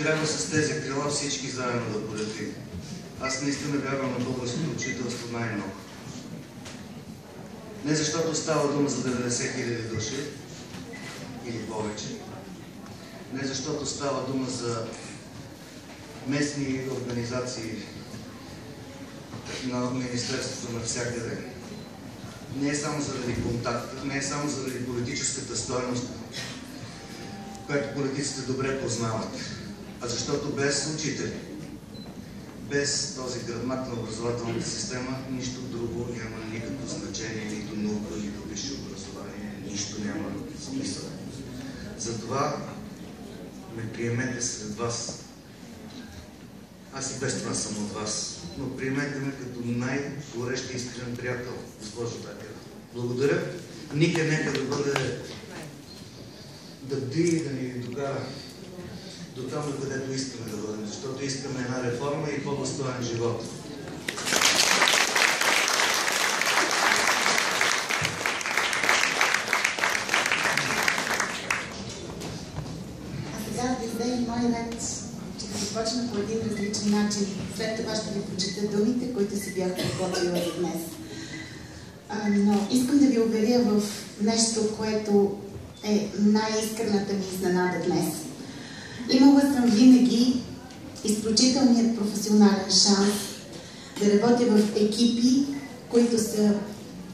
трябва с тези крила всички заедно да полетим. Аз наистина вярвам на българското учителство най-много. Не защото става дума за 90 000 души или повече. Не защото става дума за местни организации на Министерството навсякъде. Не е само заради контакта, не е само заради политическата стойност, която политиците добре познават, а защото без учители, без този гръбнак на образователната система, нищо друго няма никакво значение, нито наука, нито висше образование, нищо няма смисъл. Затова ме приемете сред вас. Аз и без това съм от вас, но приемете ме като най-горещи искрен приятел, госпожо Такева. Благодаря. Ника нека да бъде да бди и да ни докара до там, където искаме да бъдем, защото искаме една реформа и по-достоен живот. А сега да издаде мой ред. Ще започна по един различен начин. След това ще ви прочета думите, които си бях подготвила за днес. Но искам да ви уверя в нещо, което е най-искрената ми изненада днес. Имала съм винаги изключителният професионален шанс да работя в екипи, които са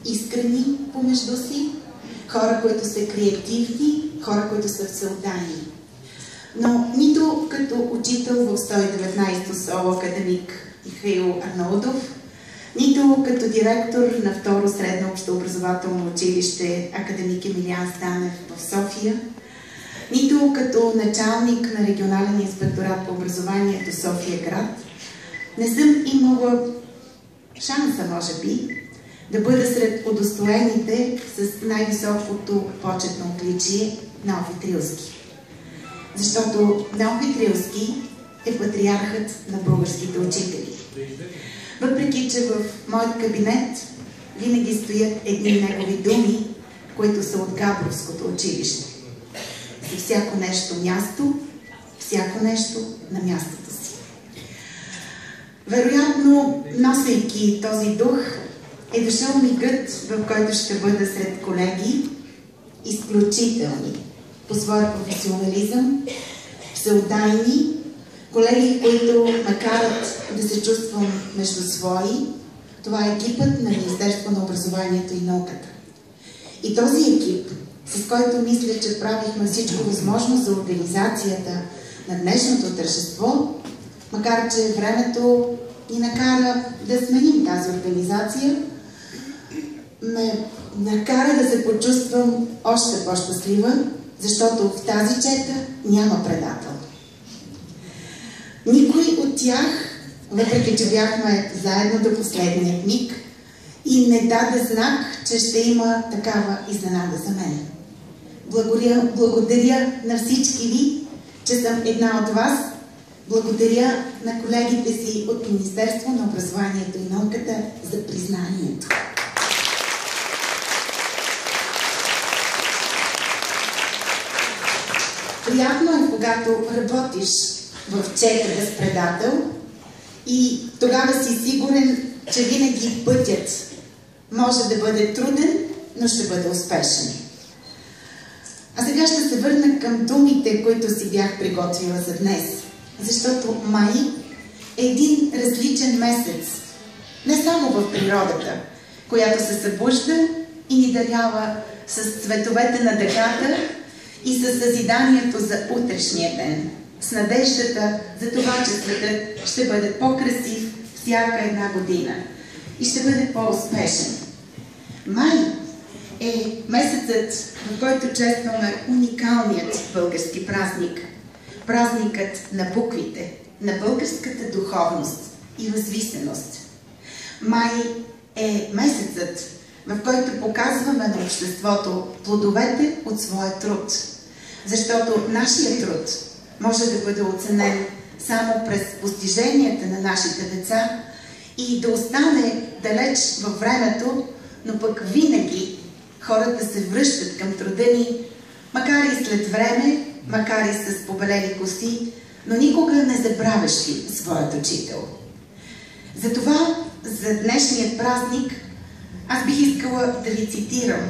искрени помежду си, хора, които са креативни, хора, които са всеотдайни. Но нито като учител в 119-то СОУ академик Михаил Арнаудов, нито като директор на второ средно общообразователно училище академик Емилиан Станев в София, нито като началник на регионален инспекторат по образованието София град, не съм имала шанса, може би, да бъда сред удостоените с най-високото почетно отличие Неофит Рилски. Защото Неофит Рилски е патриархът на българските учители. Въпреки че в моят кабинет винаги стоят едни негови думи, които са от Габровското училище. За всяко нещо място, всяко нещо на мястото си. Вероятно, носейки този дух, е дошъл мигът, в който ще бъда сред колеги, изключителни по своя професионализъм, всеотдайни, колеги, които ме карат да се чувствам между свои. Това е екипът на Министерството на образованието и науката. И този екип, с който мисля, че правихме всичко възможно за организацията на днешното тържество, макар че времето ни накара да сменим тази организация, ме накара да се почувствам още по-щастлива, защото в тази чета няма предател. Никой от тях, въпреки че бяхме заедно до последния миг, и не даде знак, че ще има такава изненада за мен. Благодаря на всички ви, че съм една от вас. Благодаря на колегите си от Министерство на образованието и науката за признанието. Приятно е, когато работиш в четата с предател и тогава си сигурен, че винаги пътят може да бъде труден, но ще бъде успешен. А сега ще се върна към думите, които си бях приготвила за днес. Защото май е един различен месец. Не само в природата, която се събужда и ни дарява с цветовете на дъгата и с съзиданието за утрешния ден. С надеждата за това, че светът ще бъде по-красив всяка една година и ще бъде по-успешен. Май е месецът, в който честваме уникалният български празник. Празникът на буквите, на българската духовност и възвисеност. Май е месецът, в който показваме на обществото плодовете от своя труд. Защото нашия труд може да бъде оценен само през постиженията на нашите деца и да остане далеч във времето, но пък винаги хората се връщат към труда ни, макар и след време, макар и с побелели коси, но никога не забравяш ли своят учител. Затова за днешният празник аз бих искала да ви цитирам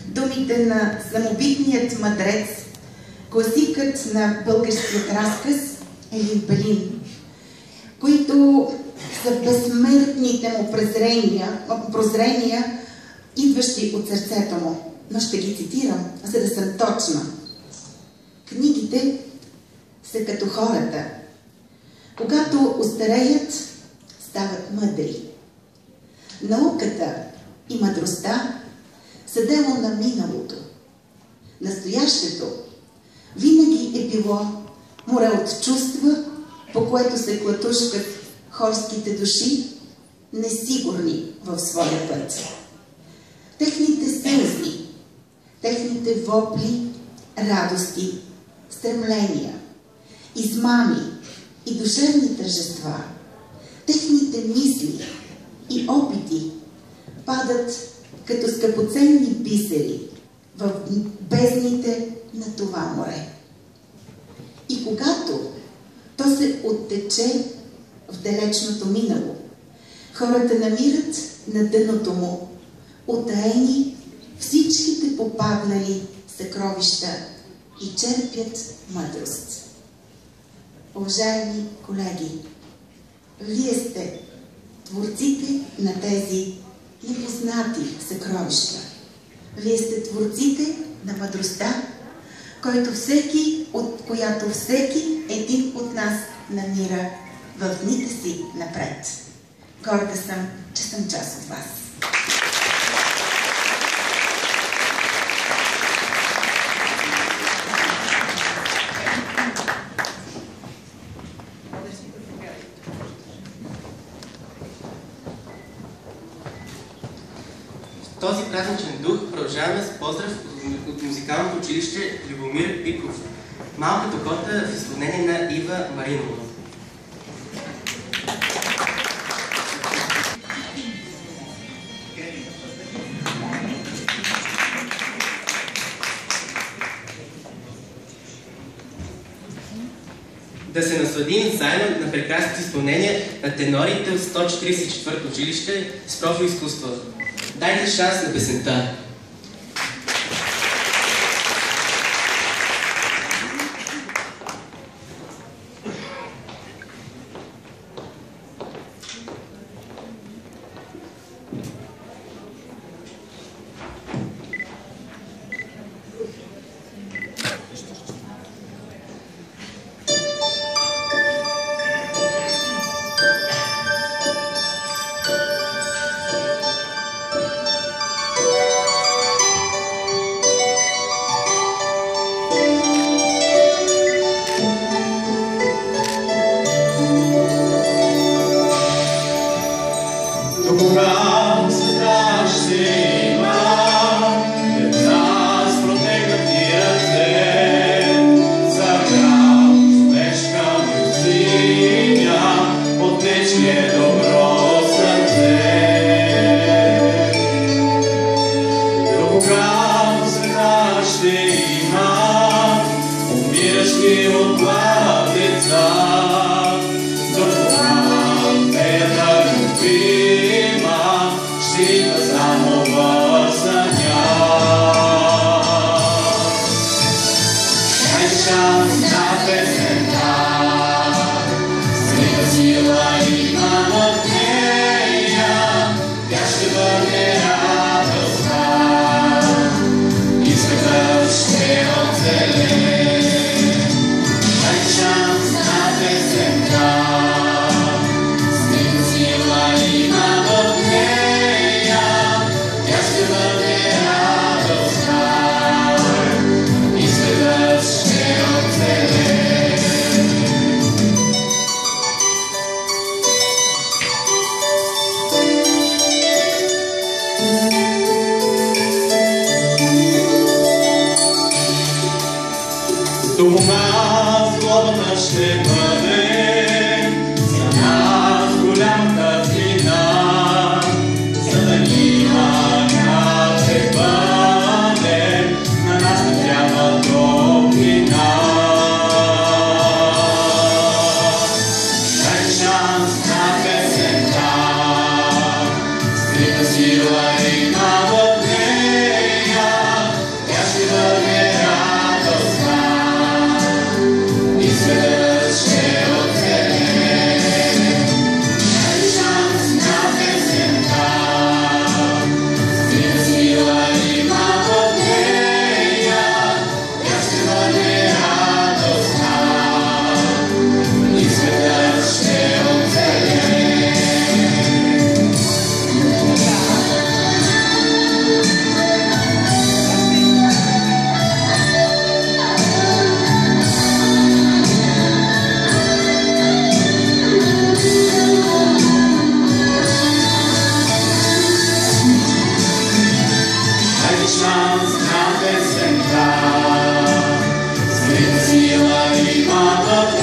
думите на самобитният мъдрец, класикът на българският разказ Елин Пелин, които са безсмъртните му прозрения, идващи от сърцето му. Но ще ги цитирам, за да съм точна. Книгите са като хората. Когато остареят, стават мъдри. Науката и мъдростта са дело на миналото. Настоящето винаги е било море от чувства, по което се клатушкат хорските души, несигурни в своя път. Техните сълзи, техните вопли, радости, стремления, измами и душевни тържества, техните мисли и опити падат като скъпоценни бисери в бездните на това море. И когато то се оттече в далечното минало, хората намират на дъното му утаени всичките попаднали съкровища и черпят мъдрост. Уважаеми колеги, вие сте творците на тези непознати съкровища. Вие сте творците на мъдростта, която всеки един от нас намира в дните си напред. Горда съм, че съм част от вас. В този празничен дух продължаваме с поздрав от музикалното училище Любомир Пиков. Малката кота в изпълнение на Ива Маринова. Да се насладим заедно на прекрасното изпълнение на тенорите от 144-то училище с профил изкуство. Дайте шанс на песента! шанс на песента. Светила има в